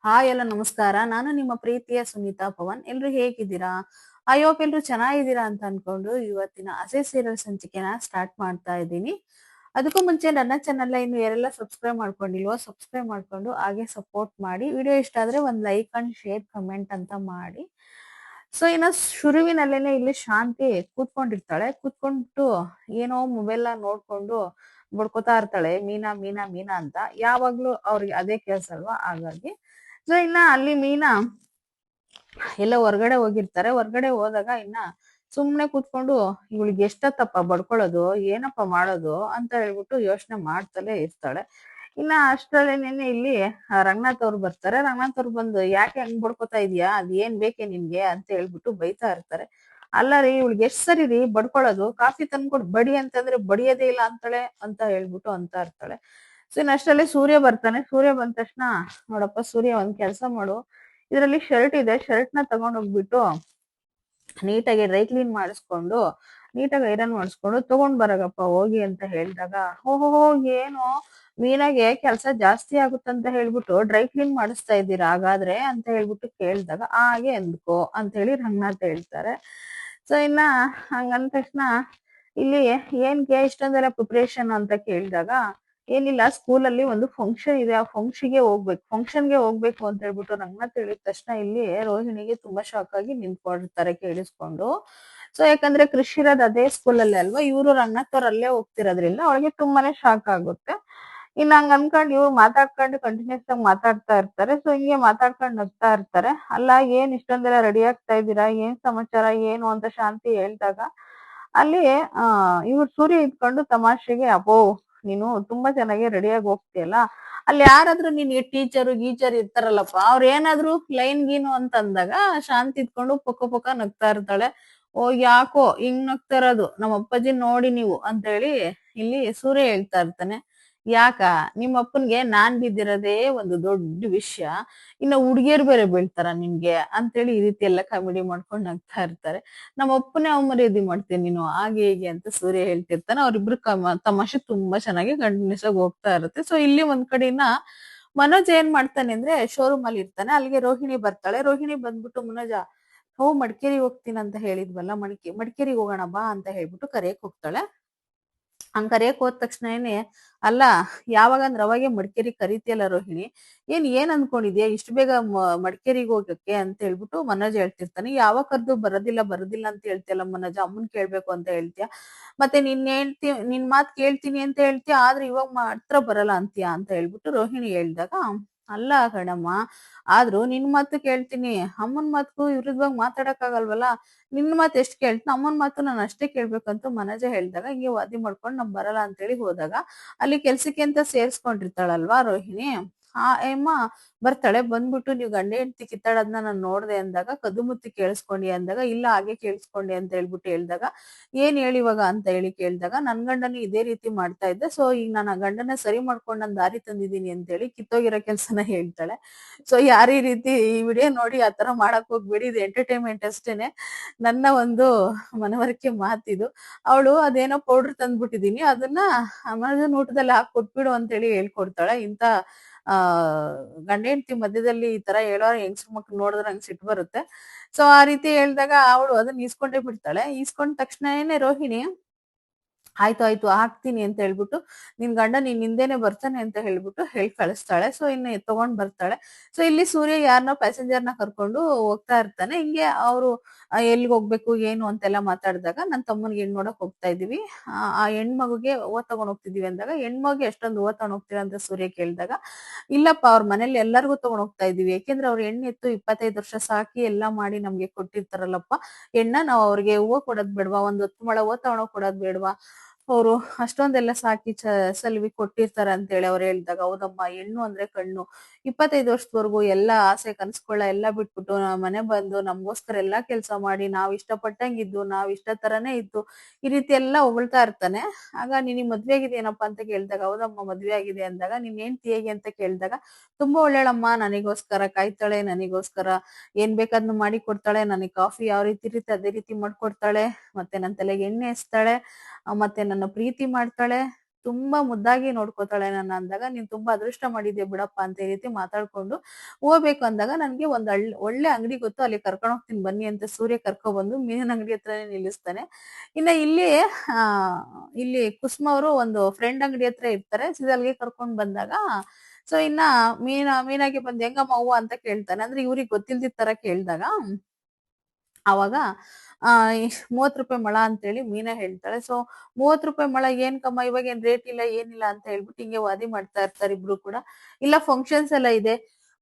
Hi ಎಲ್ಲ ನಮಸ್ಕಾರ. ನಾನು ನಿಮ್ಮ ಪ್ರೀತಿಯ ಸುನೀತಾ ಪವನ್. ಎಲ್ರು ಹೇಗಿದ್ದೀರಾ? ಐ ಹೋಪ್ ಎಲ್ರು ಚೆನ್ನಾಗಿದ್ದೀರಾ ಅಂತ ಅನ್ಕೊಂಡು ಇವತ್ತಿನ ಅಸೆ ಸೀರಿಯಲ್ ಸಂಚಿಕೆನ ಸ್ಟಾರ್ಟ್ ಮಾಡ್ತಾ ಇದ್ದೀನಿ. ಅದಕ್ಕೂ ಮುಂಚೆ ನನ್ನ ಚಾನಲ್ನ ಇನ್ನು ಯಾರೆಲ್ಲ ಸಬ್ಸ್ಕ್ರೈಬ್ ಮಾಡ್ಕೊಂಡಿಲ್ವೋ ಸಬ್ಸ್ಕ್ರೈಬ್ ಮಾಡ್ಕೊಂಡು ಹಾಗೆ ಸಪೋರ್ಟ್ ಮಾಡಿ. ವಿಡಿಯೋ ಇಷ್ಟ ಆದ್ರೆ ಒಂದು ಲೈಕ್ ಅಂಡ್ ಶೇರ್ ಕಮೆಂಟ್ ಅಂತ ಮಾಡಿ. ಸೊ ಇನ್ನು ಶುರುವಿನಲ್ಲೇನೆ ಇಲ್ಲಿ ಶಾಂತಿ ಕೂತ್ಕೊಂಡಿರ್ತಾಳೆ. ಕೂತ್ಕೊಂಡು ಏನೋ ಮೊಬೈಲ್ ನೋಡ್ಕೊಂಡು ಬಡ್ಕೋತಾ ಇರ್ತಾಳೆ, ಮೀನಾ ಮೀನಾ ಮೀನಾ ಅಂತ. ಯಾವಾಗ್ಲೂ ಅವ್ರಿಗೆ ಅದೇ ಕೆಲ್ಸ ಅಲ್ವಾ, ಹಾಗಾಗಿ. ಸೊ ಇನ್ನ ಅಲ್ಲಿ ಮೀನಾ ಎಲ್ಲ ಹೊರ್ಗಡೆ ಹೋಗಿರ್ತಾರೆ. ಹೊರ್ಗಡೆ ಹೋದಾಗ ಇನ್ನ ಸುಮ್ನೆ ಕೂತ್ಕೊಂಡು ಇವಳಿಗೆ ಎಷ್ಟತ್ತಪ್ಪ ಬಡ್ಕೊಳ್ಳೋದು, ಏನಪ್ಪ ಮಾಡೋದು ಅಂತ ಹೇಳ್ಬಿಟ್ಟು ಯೋಚನೆ ಮಾಡ್ತಲೇ ಇರ್ತಾಳೆ. ಇನ್ನ ಅಷ್ಟ್ರಲ್ಲೇನೆ ಇಲ್ಲಿ ರಂಗನಾಥ್ ಅವ್ರು ಬರ್ತಾರೆ. ರಂಗನಾಥ್ ಅವ್ರು ಬಂದು ಯಾಕೆ ಹಂಗ್ ಬಡ್ಕೋತಾ ಇದೀಯಾ, ಅದ್ ಏನ್ ಬೇಕೆ ನಿನ್ಗೆ ಅಂತ ಹೇಳ್ಬಿಟ್ಟು ಬೈತಾ ಇರ್ತಾರೆ. ಅಲ್ಲ ರೀ, ಇವಳಿಗೆ ಎಷ್ಟ್ ಸರಿ ರೀ ಬಡ್ಕೊಳ್ಳೋದು, ಕಾಫಿ ತಂದ್ಕೊಡ್ ಬಡಿ ಅಂತಂದ್ರೆ ಬಡಿಯೋದೇ ಇಲ್ಲ ಅಂತಾಳೆ ಅಂತ ಹೇಳ್ಬಿಟ್ಟು ಅಂತ ಇರ್ತಾಳೆ. ಸೊ ಇನ್ನು ಅಷ್ಟರಲ್ಲಿ ಸೂರ್ಯ ಬರ್ತಾನೆ. ಸೂರ್ಯ ಬಂದ ತಕ್ಷಣ, ನೋಡಪ್ಪ ಸೂರ್ಯ, ಒಂದ್ ಕೆಲ್ಸ ಮಾಡು, ಇದ್ರಲ್ಲಿ ಶರ್ಟ್ ಇದೆ, ಶರ್ಟ್ ನ ತಗೊಂಡ್ ಹೋಗ್ಬಿಟ್ಟು ನೀಟಾಗಿ ಡ್ರೈ ಕ್ಲೀನ್ ಮಾಡಿಸ್ಕೊಂಡು ನೀಟಾಗಿ ಐರನ್ ಮಾಡಿಸ್ಕೊಂಡು ತಗೊಂಡ್ ಬರಗಪ್ಪ ಹೋಗಿ ಅಂತ ಹೇಳಿದಾಗ, ಓಹೋ ಏನು ಮೀನಾಗೆ ಕೆಲ್ಸ ಜಾಸ್ತಿ ಆಗುತ್ತಂತ ಹೇಳ್ಬಿಟ್ಟು ಡ್ರೈ ಕ್ಲೀನ್ ಮಾಡಿಸ್ತಾ ಇದ್ದೀರಾ ಹಾಗಾದ್ರೆ ಅಂತ ಹೇಳ್ಬಿಟ್ಟು ಕೇಳಿದಾಗ, ಹಾಗೆ ಅಂದ್ಕೋ ಅಂತ ಹೇಳಿ ರಂಗನಾಥ್ ಹೇಳ್ತಾರೆ. ಸೊ ಇನ್ನ ಹಂಗಂದ ತಕ್ಷಣ ಇಲ್ಲಿ ಏನ್ಗೆ ಇಷ್ಟೊಂದೆಲ್ಲ ಪ್ರಿಪ್ರೇಷನ್ ಅಂತ ಕೇಳಿದಾಗ, ಏನಿಲ್ಲ, ಸ್ಕೂಲಲ್ಲಿ ಒಂದು ಫಂಕ್ಷನ್ ಇದೆ, ಆ ಫಂಕ್ಷನ್ಗೆ ಹೋಗ್ಬೇಕು ಅಂತ ಹೇಳ್ಬಿಟ್ಟು ರಂಗನಾಥ್ ಹೇಳಿದ ತಕ್ಷಣ ಇಲ್ಲಿ ರೋಹಿಣಿಗೆ ತುಂಬಾ ಶಾಕ್ ಆಗಿ ನಿಂತ್ಕೊಂಡಿರ್ತಾರೆ ಕೇಳಿಸ್ಕೊಂಡು. ಸೊ ಯಾಕಂದ್ರೆ ಕೃಷಿ ಇರೋದ್ ಅದೇ ಸ್ಕೂಲಲ್ಲೇ ಅಲ್ವಾ, ಇವರು ರಂಗನಾಥ್ ಅವ್ರ ಅಲ್ಲೇ ಹೋಗ್ತಿರೋದ್ರಿಂದ ಅವಳಿಗೆ ತುಂಬಾನೇ ಶಾಕ್ ಆಗುತ್ತೆ. ಇನ್ನ ಹಂಗ ಅನ್ಕೊಂಡು ಇವ್ರು ಮಾತಾಡ್ಕೊಂಡು ಕಂಟಿನ್ಯೂಸ್ ಆಗಿ ಮಾತಾಡ್ತಾ ಇರ್ತಾರೆ. ಸೊ ಹಿಂಗೆ ಮಾತಾಡ್ಕೊಂಡು ನಗ್ತಾ ಇರ್ತಾರೆ. ಅಲ್ಲ, ಏನ್ ಇಷ್ಟೊಂದೆಲ್ಲ ರೆಡಿ ಆಗ್ತಾ ಇದ್ದೀರಾ, ಏನ್ ಸಮಾಚಾರ ಏನು ಅಂತ ಶಾಂತಿ ಹೇಳ್ದಾಗ, ಅಲ್ಲಿ ಇವ್ರು ಸೂರ್ಯ ಇದ್ಕೊಂಡು ತಮಾಷೆಗೆ, ಅಪ್ಪೋ ನೀನು ತುಂಬಾ ಚೆನ್ನಾಗಿ ರೆಡಿಯಾಗಿ ಹೋಗ್ತೀಯಲ್ಲ, ಅಲ್ಲಿ ಯಾರಾದ್ರೂ ನಿನ್ಗೆ ಟೀಚರು ಗೀಚರ್ ಇರ್ತಾರಲ್ಲಪ್ಪ, ಅವ್ರ ಏನಾದ್ರು ಲೈನ್ ಗೀನು ಅಂತ ಅಂದಾಗ ಶಾಂತಿ ಇದ್ಕೊಂಡು ಪೊಕ್ಕ ಪೊಕ್ಕ ನಗ್ತಾ ಇರ್ತಾಳೆ. ಓ ಯಾಕೋ ಹಿಂಗ್ ನಗ್ತಾ ಇರೋದು, ನಮ್ಮ ಅಪ್ಪಾಜಿ ನೋಡಿ ನೀವು ಅಂತ ಹೇಳಿ ಇಲ್ಲಿ ಸೂರ್ಯ ಹೇಳ್ತಾ ಇರ್ತಾನೆ. ಯಾಕ, ನಿಮ್ಮ ಅಪ್ಪನ್ಗೆ ನಾನ್ ಬಿದ್ದಿರೋದೇ ಒಂದು ದೊಡ್ಡ ವಿಷಯ, ಇನ್ನ ಹುಡ್ಗಿಯರ್ ಬೇರೆ ಬೀಳ್ತಾರ ನಿನ್ಗೆ ಅಂತೇಳಿ ಈ ರೀತಿ ಎಲ್ಲ ಕಾಮಿಡಿ ಮಾಡ್ಕೊಂಡು ನಗ್ತಾ ಇರ್ತಾರೆ. ನಮ್ಮ ಅಪ್ಪನೇ ಅವಮರ್ಯಾದೆ ಮಾಡ್ತೀನಿ ನೀನು, ಹಾಗೆ ಹೀಗೆ ಅಂತ ಸೂರ್ಯ ಹೇಳ್ತಿರ್ತಾನೆ. ಅವ್ರಿಬ್ರು ತಮಾಷೆ ತುಂಬಾ ಚೆನ್ನಾಗಿ ಕಂಟಿನ್ಯೂಸ್ ಆಗಿ ಹೋಗ್ತಾ ಇರುತ್ತೆ. ಸೊ ಇಲ್ಲಿ ಒಂದ್ ಕಡೆನ ಮನೋಜ್ ಏನ್ ಮಾಡ್ತಾನೆ ಅಂದ್ರೆ, ಶೋರೂಮ್ ಅಲ್ಲಿ ಇರ್ತಾನೆ. ಅಲ್ಲಿಗೆ ರೋಹಿಣಿ ಬರ್ತಾಳೆ. ರೋಹಿಣಿ ಬಂದ್ಬಿಟ್ಟು, ಮನೋಜ ಮಡಿಕೇರಿಗೆ ಹೋಗ್ತೀನಿ ಅಂತ ಹೇಳಿದ್ವಲ್ಲ, ಮಡಿಕೇರಿಗೆ ಹೋಗೋಣ ಬಾ ಅಂತ ಹೇಳ್ಬಿಟ್ಟು ಕರೆಯಕ್ ಹೋಗ್ತಾಳೆ. ಹಂಗ್ ಕರಿಯಕ್ ಹೋದ ತಕ್ಷಣನೇ, ಅಲ್ಲ ಯಾವಾಗಂದ್ರ ಅವಾಗೆ ಮಡಿಕೇರಿ ಕರಿತಿಯಲ್ಲ ರೋಹಿಣಿ, ಏನ್ ಅನ್ಕೊಂಡಿದ್ಯಾ ಇಷ್ಟು ಬೇಗ ಮಡಿಕೇರಿಗೆ ಹೋಗಕ್ಕೆ ಅಂತ ಹೇಳ್ಬಿಟ್ಟು ಮನೋಜ್ ಹೇಳ್ತಿರ್ತಾನೆ. ಯಾವಾಗ ಕರ್ದು ಬರೋದಿಲ್ಲ ಬರೋದಿಲ್ಲ ಅಂತ ಹೇಳ್ತಿಯಲ್ಲ ಮನೋಜ, ಅಮ್ಮನ್ ಕೇಳ್ಬೇಕು ಅಂತ ಹೇಳ್ತೀಯ, ಮತ್ತೆ ನಿನ್ ಮಾತ್ ಕೇಳ್ತೀನಿ ಅಂತ ಹೇಳ್ತೀಯ, ಆದ್ರೆ ಇವಾಗ ಮಾತ್ರ ಬರಲ್ಲ ಅಂತೀಯ ಅಂತ ಹೇಳ್ಬಿಟ್ಟು ರೋಹಿಣಿ ಹೇಳ್ದಾಗ, ಅಲ್ಲ ಕಣಮ್ಮ, ಆದ್ರೂ ನಿನ್ ಮಾತು ಕೇಳ್ತೀನಿ, ಅಮ್ಮನ್ ಮಾತ್ಗೂ ವಿರುದ್ಧವಾಗಿ ಮಾತಾಡಕ್ ಆಗಲ್ವಲ್ಲ, ನಿನ್ ಮಾತು ಎಷ್ಟ್ ಕೇಳ್ತೀನಿ, ಅಮ್ಮನ್ ಮಾತು ನಾನು ಅಷ್ಟೇ ಕೇಳ್ಬೇಕಂತ ಮನೋಜ ಹೇಳ್ದಾಗ, ಹಿಂಗೆ ವಾದಿ ಮಾಡ್ಕೊಂಡು ನಮ್ ಬರಲ್ಲ ಅಂತೇಳಿ ಹೋದಾಗ, ಅಲ್ಲಿ ಕೆಲ್ಸಕ್ಕೆ ಅಂತ ಸೇರ್ಸ್ಕೊಂಡಿರ್ತಾಳಲ್ವಾ ರೋಹಿಣಿ, ಆ ಎಮ್ಮ ಬರ್ತಾಳೆ. ಬಂದ್ಬಿಟ್ಟು, ನೀವು ಗಂಡ ಹೆಂಡತಿ ಕಿತ್ತಾಡೋದನ್ನ ನಾನು ನೋಡ್ದೆ ಅಂದಾಗ, ಕದ್ದು ಮುತ್ತಿ ಕೇಳಿಸ್ಕೊಂಡಿ ಅಂದಾಗ, ಇಲ್ಲ ಹಾಗೆ ಕೇಳಿಸ್ಕೊಂಡಿ ಅಂತ ಹೇಳ್ಬಿಟ್ಟು ಹೇಳ್ದಾಗ, ಏನ್ ಹೇಳಿ ಇವಾಗ ಅಂತ ಹೇಳಿ ಕೇಳಿದಾಗ, ನನ್ ಗಂಡನು ಇದೇ ರೀತಿ ಮಾಡ್ತಾ ಇದ್ದೆ, ಸೊ ಈಗ ನಾನು ಆ ಗಂಡನ ಸರಿ ಮಾಡ್ಕೊಂಡು ನಾನು ದಾರಿ ತಂದಿದ್ದೀನಿ ಅಂತ ಹೇಳಿ ಕಿತ್ತೋಗಿರೋ ಕೆಲ್ಸನ ಹೇಳ್ತಾಳೆ. ಸೊ ಯಾರು ಈ ರೀತಿ ಈ ವಿಡಿಯೋ ನೋಡಿ ಆತರ ಮಾಡಕ್ ಹೋಗ್ಬೇಡಿ, ಇದು ಎಂಟರ್ಟೈನ್ಮೆಂಟ್ ಅಷ್ಟೇನೆ, ನನ್ನ ಒಂದು ಮನವರಿಕೆ ಮಾತಿದು. ಅವಳು ಅದೇನೋ ಪೌಡರ್ ತಂದ್ಬಿಟ್ಟಿದೀನಿ, ಅದನ್ನ ಅಮೆಝಾನ್ ಊಟದಲ್ಲಿ ಹಾಕಿ ಕೊಟ್ಬಿಡು ಅಂತ ಹೇಳಿ ಹೇಳ್ಕೊಡ್ತಾಳೆ. ಇಂತ ಆ ಗಂಡ ಹೆಂಡತಿ ಮಧ್ಯದಲ್ಲಿ ಈ ತರ ಹೇಳೋ ಹೆಂಗಸ್ರ ಮಕ್ಳು ನೋಡಿದ್ರೆ ನಂಗೆ ಸಿಟ್ಟು ಬರುತ್ತೆ. ಸೊ ಆ ರೀತಿ ಹೇಳಿದಾಗ ಅವಳು ಅದನ್ನ ಈಸ್ಕೊಂಡೇ ಬಿಡ್ತಾಳೆ. ಈಸ್ಕೊಂಡ ತಕ್ಷಣನೇ ರೋಹಿಣಿ, ಆಯ್ತು ಆಯ್ತು ಹಾಕ್ತೀನಿ ಅಂತ ಹೇಳ್ಬಿಟ್ಟು, ನಿನ್ ಗಂಡ ನೀನ್ ಹಿಂದೆನೆ ಬರ್ತಾನೆ ಅಂತ ಹೇಳ್ಬಿಟ್ಟು ಹೇಳಿ ಕಳಿಸ್ತಾಳೆ. ಸೊ ಇನ್ನು ತಗೊಂಡ್ ಬರ್ತಾಳೆ. ಸೊ ಇಲ್ಲಿ ಸೂರ್ಯ ಯಾರನ್ನ ಪ್ಯಾಸೆಂಜರ್ನ ಕರ್ಕೊಂಡು ಹೋಗ್ತಾ ಇರ್ತಾನೆ. ಹಿಂಗೆ ಅವರು ಎಲ್ಲಿಗೆ ಹೋಗ್ಬೇಕು ಏನು ಅಂತೆಲ್ಲ ಮಾತಾಡಿದಾಗ, ನನ್ ತಮ್ಮನ್ಗೆ ಹೆಣ್ ನೋಡಕ್ ಹೋಗ್ತಾ ಇದೀವಿ, ಆ ಹೆಣ್ಮಗುಗೆ ಹೂವ ತಗೊಂಡ್ ಹೋಗ್ತಿದೀವಿ ಅಂದಾಗ, ಹೆಣ್ಮಗುಗೆ ಎಷ್ಟೊಂದು ಹೂವ ತಗೊಂಡ್ ಹೋಗ್ತೀರಾ ಅಂತ ಸೂರ್ಯ ಕೇಳಿದಾಗ, ಇಲ್ಲಪ್ಪ ಅವ್ರ ಮನೇಲಿ ಎಲ್ಲರಿಗೂ ತಗೊಂಡ್ ಹೋಗ್ತಾ ಇದೀವಿ, ಯಾಕೆಂದ್ರೆ ಅವ್ರ ಹೆಣ್ಣು ಎತ್ತು 25 ವರ್ಷ ಸಾಕಿ ಎಲ್ಲಾ ಮಾಡಿ ನಮ್ಗೆ ಕೊಟ್ಟಿರ್ತಾರಲ್ಲಪ್ಪ, ಹೆಣ್ಣ ನಾವ್ ಅವ್ರಿಗೆ ಹೂವ ಕೊಡೋದ್ ಬೇಡ್ವಾ, ಒಂದ್ 10 ಮೊಳ ಹೂವ ತಗೊಂಡೋಗ್ ಕೊಡೋದ್ ಬೇಡ್ವಾ, ಅವರು ಅಷ್ಟೊಂದೆಲ್ಲ ಸಾಕಿ ಸಲ್ವಿ ಕೊಟ್ಟಿರ್ತಾರ ಅಂತ ಹೇಳಿ ಅವ್ರು ಹೇಳಿದಾಗ, ಹೌದಮ್ಮ, ಹೆಣ್ಣು ಅಂದ್ರೆ ಕಣ್ಣು, 25 ವರ್ಷದವರೆಗೂ ಎಲ್ಲಾ ಆಸೆ ಕನಸ್ಕೊಳ್ಳ ಎಲ್ಲಾ ಬಿಟ್ಬಿಟ್ಟು ಮನೆ ಬಂದು ನಮ್ಗೋಸ್ಕರ ಎಲ್ಲಾ ಕೆಲ್ಸ ಮಾಡಿ, ನಾವ್ ಇಷ್ಟಪಟ್ಟಂಗಿದ್ದು, ನಾವ್ ಇಷ್ಟ ತರಾನೇ ಇದ್ದು, ಈ ರೀತಿ ಎಲ್ಲಾ ಹೊಗಳ್ತಾ ಇರ್ತಾನೆ. ಆಗ ನಿನಗ್ ಮದ್ವೆ ಆಗಿದೆ ಏನಪ್ಪಾ ಅಂತ ಕೇಳಿದಾಗ, ಹೌದಮ್ಮ ಮದ್ವೆ ಆಗಿದೆ ಅಂದಾಗ, ನಿನ್ ಹೆಂಡ್ತಿ ಹೇಗೆ ಅಂತ ಕೇಳಿದಾಗ, ತುಂಬಾ ಒಳ್ಳೆಳಮ್ಮ, ನನಗೋಸ್ಕರ ಕಾಯ್ತಾಳೆ, ನನಗೋಸ್ಕರ ಏನ್ ಬೇಕಾದ್ನು ಮಾಡಿ ಕೊಡ್ತಾಳೆ, ನನಗೆ ಕಾಫಿ ಯಾವ ರೀತಿ ಇರುತ್ತೆ ಅದೇ ರೀತಿ ಮಾಡ್ಕೊಡ್ತಾಳೆ, ಮತ್ತೆ ನನ್ ತಲೆಗೆ ಎಣ್ಣೆ ಹಚ್ತಾಳೆ, ಮತ್ತೆ ನನ್ನ ಪ್ರೀತಿ ಮಾಡ್ತಾಳೆ, ತುಂಬಾ ಮುದ್ದಾಗಿ ನೋಡ್ಕೋತಾಳೆ ನನ್ನ ಅಂದಾಗ, ನೀನ್ ತುಂಬಾ ಅದೃಷ್ಟ ಮಾಡಿದ್ಯಾ ಬಿಡಪ್ಪ ಅಂತ ಈ ರೀತಿ ಮಾತಾಡ್ಕೊಂಡು ಹೋಗ್ಬೇಕು ಅಂದಾಗ ನನ್ಗೆ ಒಂದ್ ಒಳ್ಳೆ ಅಂಗಡಿ ಗೊತ್ತು, ಅಲ್ಲಿ ಕರ್ಕೊಂಡ್ ಹೋಗ್ತೀನಿ ಬನ್ನಿ ಅಂತ ಸೂರ್ಯ ಕರ್ಕೊಂಡ್ ಬಂದು ಮೀನಿನ ಅಂಗಡಿ ಹತ್ರನೇ ನಿಲ್ಲಿಸ್ತಾನೆ. ಇನ್ನ ಆ ಇಲ್ಲಿ ಕುಸುಮ ಅವರು ಒಂದು ಫ್ರೆಂಡ್ ಅಂಗಡಿ ಹತ್ರ ಇರ್ತಾರೆ. ಅಲ್ಲಿಗೆ ಕರ್ಕೊಂಡ್ ಬಂದಾಗ ಸೊ ಇನ್ನ ಮೀನಾಗೆ ಬಂದ್ ಹೆಂಗಮ್ಮ ಹೂವ ಅಂತ ಕೇಳ್ತಾನೆ. ಅಂದ್ರೆ ಇವ್ರಿಗೆ ಗೊತ್ತಿಲ್ದಿದ್ ತರ ಕೇಳ್ದಾಗ ಅವಾಗ ಆ 30 ರೂಪಾಯಿ ಮೊಳ ಅಂತೇಳಿ ಮೀನಾ ಹೇಳ್ತಾಳೆ. ಸೊ 30 ರೂಪಾಯಿ ಮೊಳ ಏನ್ ಕಮ್ಮ, ಇವಾಗ ಏನ್ ರೇಟ್ ಇಲ್ಲ ಏನಿಲ್ಲ ಅಂತ ಹೇಳ್ಬಿಟ್ಟು ಹಿಂಗೆ ವಾದಿ ಮಾಡ್ತಾ ಇರ್ತಾರೆ ಇಬ್ರು ಕೂಡ. ಇಲ್ಲ ಫಂಕ್ಷನ್ಸ್ ಎಲ್ಲ ಇದೆ,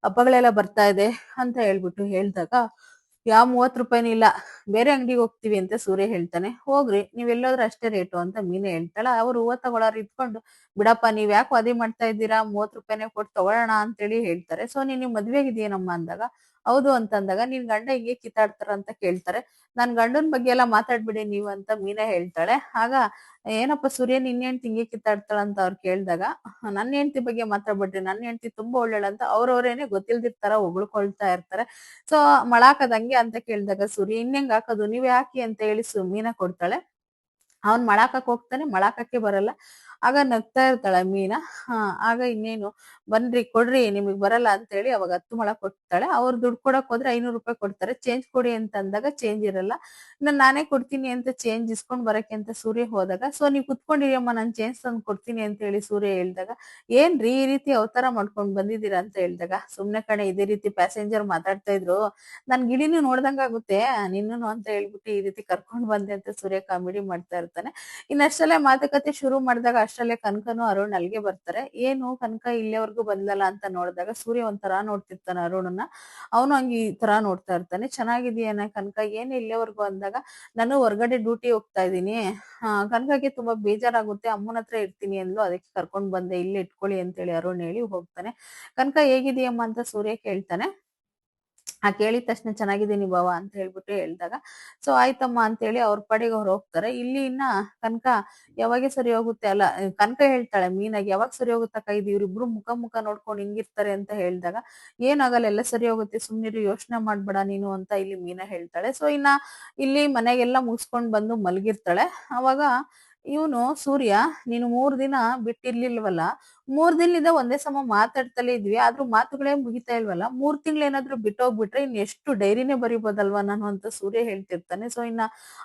ಹಬ್ಬಗಳೆಲ್ಲ ಬರ್ತಾ ಇದೆ ಅಂತ ಹೇಳ್ಬಿಟ್ಟು ಹೇಳ್ದಾಗ, ಯಾವ 30 ರೂಪಾಯಿನೂ ಇಲ್ಲ, ಬೇರೆ ಅಂಗಡಿಗೆ ಹೋಗ್ತೀವಿ ಅಂತ ಸೂರ್ಯ ಹೇಳ್ತಾನೆ. ಹೋಗ್ರಿ ನೀವ್ ಎಲ್ಲೋದ್ರೂ ಅಷ್ಟೇ ರೇಟು ಅಂತ ಮೀನೆ ಹೇಳ್ತಾಳ. ಅವ್ರು ಹೂವ ತಗೊಳಾರ ಇದ್ಕೊಂಡು, ಬಿಡಪ್ಪ ನೀವ್ ಯಾಕೆ ವಾದಿ ಮಾಡ್ತಾ ಇದ್ದೀರಾ, 30 ರೂಪಾಯಿನೇ ಕೊಟ್ಟು ತಗೊಳ್ಳೋಣ ಅಂತೇಳಿ ಹೇಳ್ತಾರೆ. ಸೊ ನೀನ್ ಮದ್ವೆಗಿದೆಯೇನಮ್ಮ ಅಂದಾಗ, ಹೌದು ಅಂತಂದಾಗ, ನಿನ್ ಗಂಡ ಹಿಂಗೆ ಕಿತ್ತಾಡ್ತಾರ ಅಂತ ಕೇಳ್ತಾರೆ. ನನ್ ಗಂಡನ್ ಬಗ್ಗೆ ಎಲ್ಲ ಮಾತಾಡ್ಬಿಡಿ ನೀವು ಅಂತ ಮೀನಾ ಹೇಳ್ತಾಳೆ. ಆಗ ಏನಪ್ಪ ಸೂರ್ಯ ನಿನ್ ಹೆಂಡ್ತಿ ಹಿಂಗೆ ಕಿತ್ತಾಡ್ತಾಳ ಅಂತ ಅವ್ರು ಕೇಳ್ದಾಗ, ನನ್ನ ಹೆಂಡ್ತಿ ಬಗ್ಗೆ ಮಾತಾಡ್ಬಿಡ್ರಿ, ನನ್ನ ಹೆಂಡ್ತಿ ತುಂಬಾ ಒಳ್ಳೆಳಂತ ಅವ್ರವ್ರೇನೆ ಗೊತ್ತಿಲ್ದಿರ್ತಾರ ಹೊಗಳ್ಕೊಳ್ತಾ ಇರ್ತಾರೆ. ಸೊ ಮೊಳ ಹಾಕದ್ ಹಂಗೆ ಅಂತ ಕೇಳ್ದಾಗ ಸೂರ್ಯ ಇನ್ನೆಂಗ್ ಹಾಕೋದು, ನೀವ್ ಹಾಕಿ ಅಂತ ಹೇಳಿ ಮೀನಾ ಕೊಡ್ತಾಳೆ. ಅವ್ನ್ ಮಳಾಕಕ್ ಹೋಗ್ತಾನೆ, ಮಳಾಕಕ್ಕೆ ಬರಲ್ಲ. ಆಗ ನಗ್ತಾ ಇರ್ತಾಳೆ ಮೀನಾ. ಆಗ ಇನ್ನೇನು, ಬನ್ರಿ ಕೊಡ್ರಿ ನಿಮಗ್ ಬರಲ್ಲ ಅಂತ ಹೇಳಿ ಅವಾಗ 10 ಮೊಳ ಕೊಡ್ತಾಳೆ. ಅವ್ರು ದುಡ್ಡು ಕೊಡಕ್ ಹೋದ್ರೆ 500 ರೂಪಾಯಿ ಕೊಡ್ತಾರೆ. ಚೇಂಜ್ ಕೊಡಿ ಅಂತ ಅಂದಾಗ ಚೇಂಜ್ ಇರಲ್ಲ. ನಾನೇ ಕೊಡ್ತೀನಿ ಅಂತ ಚೇಂಜ್ ಇಸ್ಕೊಂಡ್ ಬರಕ್ಕೆ ಅಂತ ಸೂರ್ಯ ಹೋದಾಗ, ಸೊ ನೀವ್ ಕುತ್ಕೊಂಡಿರಿಯಮ್ಮ ನಾನ್ ಚೇಂಜ್ ತಂದು ಕೊಡ್ತೀನಿ ಅಂತ ಹೇಳಿ ಸೂರ್ಯ ಹೇಳ್ದಾಗ, ಏನ್ರಿ ಈ ರೀತಿ ಅವತಾರ ಮಾಡ್ಕೊಂಡ್ ಬಂದಿದ್ದೀರಾ ಅಂತ ಹೇಳ್ದಾಗ, ಸುಮ್ನೆ ಕಣೆ ಇದೇ ರೀತಿ ಪ್ಯಾಸೆಂಜರ್ ಮಾತಾಡ್ತಾ ಇದ್ರು, ನನ್ ಗಿಳಿನೂ ನೋಡ್ದಂಗ ಆಗುತ್ತೆ ನಿನ್ನನು ಅಂತ ಹೇಳ್ಬಿಟ್ಟು ಈ ರೀತಿ ಕರ್ಕೊಂಡ್ ಬಂದೆ ಅಂತ ಸೂರ್ಯ ಕಾಮಿಡಿ ಮಾಡ್ತಾ ಇರ್ತಾನೆ. ಇನ್ನಷ್ಟಲ್ಲೇ ಮಾತುಕತೆ ಶುರು ಮಾಡಿದಾಗ ಅಷ್ಟರಲ್ಲೇ ಕನಕನು ಅರುಣ್ ಅಲ್ಲಿಗೆ ಬರ್ತಾರೆ. ಏನು ಕನಕ ಇಲ್ಲಿವರೆಗೂ ಬಂದಲ್ಲ ಅಂತ ನೋಡಿದಾಗ ಸೂರ್ಯ ಒಂಥರ ನೋಡ್ತಿರ್ತಾನೆ ಅರುಣನ್ನ. ಅವನು ಹಂಗೆ ಈ ತರ ನೋಡ್ತಾ ಇರ್ತಾನೆ. ಚೆನ್ನಾಗಿದೆಯೇನ ಕನಕ, ಏನ್ ಇಲ್ಲಿವರೆಗೂ ಅಂದಾಗ, ನಾನು ಹೊರಗಡೆ ಡ್ಯೂಟಿ ಹೋಗ್ತಾ ಇದ್ದೀನಿ, ಕನಕಗೆ ತುಂಬಾ ಬೇಜಾರಾಗುತ್ತೆ, ಅಮ್ಮನ ಹತ್ರ ಇರ್ತೀನಿ ಅಂದ್ಲು, ಅದಕ್ಕೆ ಕರ್ಕೊಂಡ್ ಬಂದೆ, ಇಲ್ಲೇ ಇಟ್ಕೊಳ್ಳಿ ಅಂತೇಳಿ ಅರುಣ್ ಹೇಳಿ ಹೋಗ್ತಾನೆ. ಕನಕ ಹೇಗಿದೆಯಮ್ಮ ಅಂತ ಸೂರ್ಯ ಕೇಳ್ತಾನೆ. ಕೇಳಿದ ತಕ್ಷಣ ಚೆನ್ನಾಗಿದ್ದೀನಿ ಬಾವ ಅಂತ ಹೇಳ್ಬಿಟ್ಟು ಹೇಳ್ದಾಗ, ಸೊ ಆಯ್ತಮ್ಮ ಅಂತ ಹೇಳಿ ಅವ್ರ ಪಾಡಿಗೆ ಅವ್ರು ಹೋಗ್ತಾರೆ. ಇಲ್ಲಿ ಇನ್ನ ಕನಕ ಯಾವಾಗ ಸರಿ ಹೋಗುತ್ತೆ, ಅಲ್ಲ ಕನಕ ಹೇಳ್ತಾಳೆ ಮೀನಾಗಿ, ಯಾವಾಗ ಸರಿ ಹೋಗುತ್ತಕ್ಕ ಇದು, ಇವ್ರಿಬ್ರು ಮುಖ ಮುಖ ನೋಡ್ಕೊಂಡು ಹಿಂಗಿರ್ತಾರೆ ಅಂತ ಹೇಳಿದಾಗ, ಏನಾಗಲ್ಲ ಎಲ್ಲ ಸರಿ ಹೋಗುತ್ತೆ ಸುಮ್ನಿರು, ಯೋಚನೆ ಮಾಡ್ಬೇಡ ನೀನು ಅಂತ ಇಲ್ಲಿ ಮೀನಾ ಹೇಳ್ತಾಳೆ. ಸೊ ಇನ್ನ ಇಲ್ಲಿ ಮನೆಗೆಲ್ಲ ಮುಗಿಸ್ಕೊಂಡ್ ಬಂದು ಮಲಗಿರ್ತಾಳೆ. ಅವಾಗ ಇವನು ಸೂರ್ಯ, ನೀನು 3 ದಿನ ಬಿಟ್ಟಿರ್ಲಿಲ್ವಲ್ಲ, 3 ದಿನದಿಂದ ಒಂದೇ ಸಮ ಮಾತಾಡ್ತಲೇ ಇದ್ವಿ, ಆದ್ರೂ ಮಾತುಗಳೇ ಮುಗಿತಾ ಇಲ್ವಲ್ಲ, 3 ತಿಂಗಳು ಏನಾದ್ರು ಬಿಟ್ಟೋಗ್ಬಿಟ್ರೆ ಇನ್ ಎಷ್ಟು ಡೈರಿನೇ ಬರಿಬೋದಲ್ವಾ ನಾನು ಅಂತ ಸೂರ್ಯ ಹೇಳ್ತಿರ್ತಾನೆ. ಸೊ ಇನ್ನ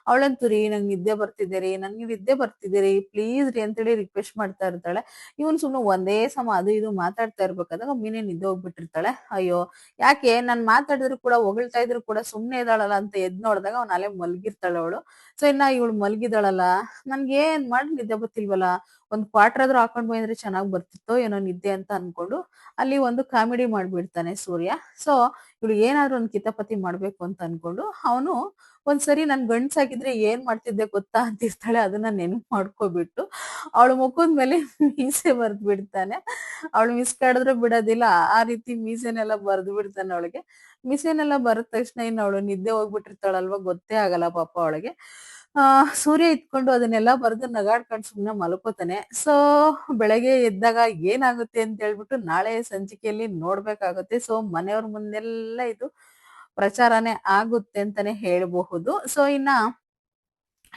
ಅವಳಂತೂ ರೀ ನಂಗೆ ನಿದ್ದೆ ಬರ್ತಿದೆ ರೀ, ನನ್ಗೆ ನಿದ್ದೆ ಬರ್ತಿದೆ ರೀ, ಪ್ಲೀಸ್ ರೀ ಅಂತೇಳಿ ರಿಕ್ವೆಸ್ಟ್ ಮಾಡ್ತಾ ಇರ್ತಾಳೆ. ಇವನ್ ಸುಮ್ನೆ ಒಂದೇ ಸಮ ಅದು ಇದು ಮಾತಾಡ್ತಾ ಇರ್ಬೇಕಾದಾಗ ಮೀನೇ ನಿದ್ದೆ ಹೋಗ್ಬಿಟ್ಟಿರ್ತಾಳೆ. ಅಯ್ಯೋ ಯಾಕೆ ನಾನ್ ಮಾತಾಡಿದ್ರು ಕೂಡ ಹೊಗಳ್ತಾ ಇದ್ರು ಕೂಡ ಸುಮ್ನೆ ಇದ್ದಾಳಲ್ಲ ಅಂತ ಎದ್ ನೋಡಿದಾಗ ಅವ್ನ ಅಲ್ಲೇ ಮಲ್ಗಿರ್ತಾಳೆ ಅವಳು. ಸೊ ಇನ್ನ ಇವಳು ಮಲ್ಗಿದಾಳಲ್ಲ, ನನ್ಗೆ ಏನ್ ಮಾಡಿ ನಿದ್ದೆ ಬರ್ತಿಲ್ವಲ್ಲ, ಒಂದ್ ಕ್ವಾರ್ಟರ್ ಆದ್ರೂ ಹಾಕೊಂಡ್ ಬಂದ್ರೆ ಚೆನ್ನಾಗ್ ಬರ್ತಿತ್ತೋ ಏನೋ ನಿದ್ದೆ ಅಂತ ಅನ್ಕೊಂಡು ಅಲ್ಲಿ ಒಂದು ಕಾಮಿಡಿ ಮಾಡ್ಬಿಡ್ತಾನೆ ಸೂರ್ಯ. ಸೊ ಇವಳು ಏನಾದ್ರು ಒಂದ್ ಕಿತಾಪತಿ ಮಾಡ್ಬೇಕು ಅಂತ ಅನ್ಕೊಂಡು ಅವನು ಒಂದ್ಸರಿ ನನ್ ಗಂಡ್ಸಾಗಿದ್ರೆ ಏನ್ ಮಾಡ್ತಿದ್ದೆ ಗೊತ್ತಾ ಅಂತಿರ್ತಾಳೆ, ಅದನ್ನ ನೆನಪು ಮಾಡ್ಕೊಬಿಟ್ಟು ಅವಳ ಮುಖದ ಮೇಲೆ ಮೀಸೆ ಬರ್ದ್ ಬಿಡ್ತಾನೆ. ಅವಳು ಮಿಸ್ ಕಾಡಿದ್ರೆ ಬಿಡೋದಿಲ್ಲ, ಆ ರೀತಿ ಮೀಸೆನೆಲ್ಲ ಬರ್ದು ಬಿಡ್ತಾನೆ ಅವಳಿಗೆ. ಮೀಸೆನೆಲ್ಲ ಬರದ ತಕ್ಷಣ ಇನ್ನು ಅವಳು ನಿದ್ದೆ ಹೋಗ್ಬಿಟ್ಟಿರ್ತಾಳಲ್ವಾ, ಗೊತ್ತೇ ಆಗಲ್ಲ ಪಾಪ ಅವಳಿಗೆ. ಸೂರ್ಯ ಇದ್ಕೊಂಡು ಅದನ್ನೆಲ್ಲ ಬರ್ದು ನಗಾಡ್ಕೊಂಡು ಸುಮ್ನೆ ಮಲ್ಕೋತಾನೆ. ಸೊ ಬೆಳಗ್ಗೆ ಎದ್ದಾಗ ಏನಾಗುತ್ತೆ ಅಂತ ಹೇಳ್ಬಿಟ್ಟು ನಾಳೆ ಸಂಚಿಕೆಯಲ್ಲಿ ನೋಡ್ಬೇಕಾಗುತ್ತೆ. ಸೊ ಮನೆಯವ್ರ ಮುಂದೆಲ್ಲ ಇದು ಪ್ರಚಾರನೇ ಆಗುತ್ತೆ ಅಂತಾನೆ ಹೇಳ್ಬಹುದು. ಸೊ ಇನ್ನ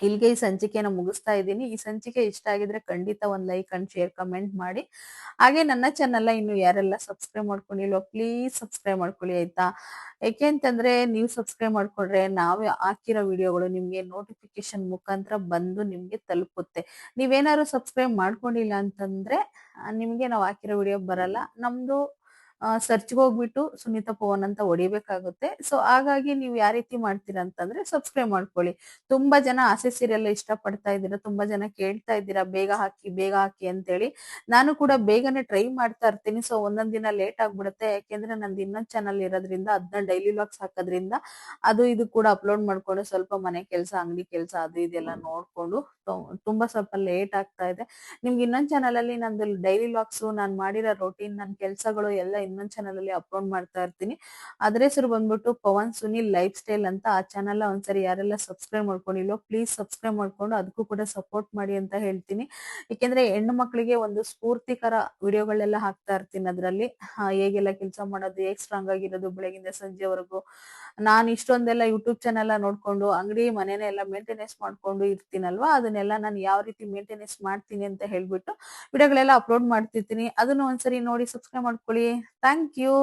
ಇಲ್ಲಿಗೆ ಈ ಸಂಚಿಕೆನ ಮುಗಿಸ್ತಾ ಇದ್ದೀನಿ. ಈ ಸಂಚಿಕೆ ಇಷ್ಟ ಆಗಿದ್ರೆ ಖಂಡಿತ ಒಂದ್ ಲೈಕ್ ಅಂಡ್ ಶೇರ್ ಕಮೆಂಟ್ ಮಾಡಿ. ಹಾಗೆ ನನ್ನ ಚಾನಲ್ನ ಇನ್ನು ಯಾರೆಲ್ಲ ಸಬ್ಸ್ಕ್ರೈಬ್ ಮಾಡ್ಕೊಂಡಿಲ್ವೋ ಪ್ಲೀಸ್ ಸಬ್ಸ್ಕ್ರೈಬ್ ಮಾಡ್ಕೊಳ್ಳಿ ಆಯ್ತಾ. ಯಾಕೆ ಅಂತಂದ್ರೆ ನೀವು ಸಬ್ಸ್ಕ್ರೈಬ್ ಮಾಡ್ಕೊಂಡ್ರೆ ನಾವು ಹಾಕಿರೋ ವಿಡಿಯೋಗಳು ನಿಮ್ಗೆ ನೋಟಿಫಿಕೇಶನ್ ಮುಖಾಂತರ ಬಂದು ನಿಮ್ಗೆ ತಲುಪುತ್ತೆ. ನೀವೇನಾದ್ರು ಸಬ್ಸ್ಕ್ರೈಬ್ ಮಾಡ್ಕೊಂಡಿಲ್ಲ ಅಂತಂದ್ರೆ ನಿಮ್ಗೆ ನಾವು ಹಾಕಿರೋ ವಿಡಿಯೋ ಬರಲ್ಲ. ನಮ್ದು ಸರ್ಚ್ಗೆ ಹೋಗ್ಬಿಟ್ಟು ಸುನೀತಾ ಪವನ್ ಅಂತ ಹೊಡಿಬೇಕಾಗುತ್ತೆ. ಸೊ ಹಾಗಾಗಿ ನೀವು ಯಾವ ರೀತಿ ಮಾಡ್ತೀರಾ ಅಂತಂದ್ರೆ ಸಬ್ಸ್ಕ್ರೈಬ್ ಮಾಡ್ಕೊಳ್ಳಿ. ತುಂಬಾ ಜನ ಆಸೆ ಸೀರಿಯಲ್ ಇಷ್ಟ ಪಡ್ತಾ ಇದ್ದೀರಾ, ತುಂಬಾ ಜನ ಕೇಳ್ತಾ ಇದ್ದೀರಾ ಬೇಗ ಹಾಕಿ ಅಂತೇಳಿ. ನಾನು ಕೂಡ ಬೇಗನೆ ಟ್ರೈ ಮಾಡ್ತಾ ಇರ್ತೀನಿ. ಸೊ ಒಂದೊಂದ್ ದಿನ ಲೇಟ್ ಆಗ್ಬಿಡುತ್ತೆ, ಯಾಕೆಂದ್ರೆ ನಂದು ಇನ್ನೊಂದ್ ಚಾನಲ್ ಇರೋದ್ರಿಂದ ಅದನ್ನ ಡೈಲಿ ವ್ಲಾಗ್ಸ್ ಹಾಕೋದ್ರಿಂದ ಅದು ಇದು ಕೂಡ ಅಪ್ಲೋಡ್ ಮಾಡ್ಕೊಂಡು ಸ್ವಲ್ಪ ಮನೆ ಕೆಲಸ ಅಂಗಡಿ ಕೆಲಸ ಅದು ಇದೆಲ್ಲ ನೋಡ್ಕೊಂಡು ತುಂಬಾ ಸ್ವಲ್ಪ ಲೇಟ್ ಆಗ್ತಾ ಇದೆ. ನಿಮ್ಗೆ ಇನ್ನೊಂದ್ ಚಾನಲ್ ಅಲ್ಲಿ ನಂದು ಡೈಲಿ ವ್ಲಾಗ್ಸ್, ನಾನ್ ಮಾಡಿರೋ ರೊಟೀನ್, ನನ್ನ ಕೆಲಸಗಳು ಎಲ್ಲ ಇನ್ನೊಂದ್ ಚಾನಲ್ ಅಲ್ಲಿ ಅಪ್ಲೋಡ್ ಮಾಡ್ತಾ ಇರ್ತೀನಿ. ಅದ್ರ ಹೆಸರು ಬಂದ್ಬಿಟ್ಟು ಪವನ್ ಸುನಿಲ್ ಲೈಫ್ ಸ್ಟೈಲ್ ಅಂತ. ಆ ಚಾನಲ್ ಒಂದ್ಸರಿ ಯಾರೆಲ್ಲ ಸಬ್ಸ್ಕ್ರೈಬ್ ಮಾಡ್ಕೊಂಡಿಲ್ವೋ ಪ್ಲೀಸ್ ಸಬ್ಸ್ಕ್ರೈಬ್ ಮಾಡ್ಕೊಂಡು ಅದಕ್ಕೂ ಕೂಡ ಸಪೋರ್ಟ್ ಮಾಡಿ ಅಂತ ಹೇಳ್ತೀನಿ. ಏಕೆಂದ್ರೆ ಹೆಣ್ಣು ಮಕ್ಕಳಿಗೆ ಒಂದು ಸ್ಫೂರ್ತಿಕರ ವಿಡಿಯೋಗಳೆಲ್ಲ ಹಾಕ್ತಾ ಇರ್ತೀನಿ ಅದ್ರಲ್ಲಿ. ಹೇಗೆಲ್ಲ ಕೆಲಸ ಮಾಡೋದು, ಹೇಗ್ ಸ್ಟ್ರಾಂಗ್ ಆಗಿರೋದು ಬೆಳಗಿಂದ ಸಂಜೆವರೆಗೂ. ನಾನು ಇಷ್ಟೊಂದೆಲ್ಲ ಯೂಟ್ಯೂಬ್ ಚಾನೆಲ್ ನೋಡ್ಕೊಂಡು ಅಂಗಡಿ ಮನೆನೆಲ್ಲ ಮೇಂಟೆನೆನ್ಸ್ ಮಾಡ್ಕೊಂಡು ಇರ್ತೀನಲ್ವಾ, ಅದನ್ನೆಲ್ಲ ನಾನು ಯಾವ ರೀತಿ ಮೇಂಟೆನೆನ್ಸ್ ಮಾಡ್ತೀನಿ ಅಂತ ಹೇಳ್ಬಿಟ್ಟು ವಿಡಿಯೋಗಳೆಲ್ಲ ಅಪ್ಲೋಡ್ ಮಾಡ್ತಿರ್ತೀನಿ. ಅದನ್ನು ಒಂದ್ಸರಿ ನೋಡಿ ಸಬ್ಸ್ಕ್ರೈಬ್ ಮಾಡ್ಕೊಳ್ಳಿ. Thank you.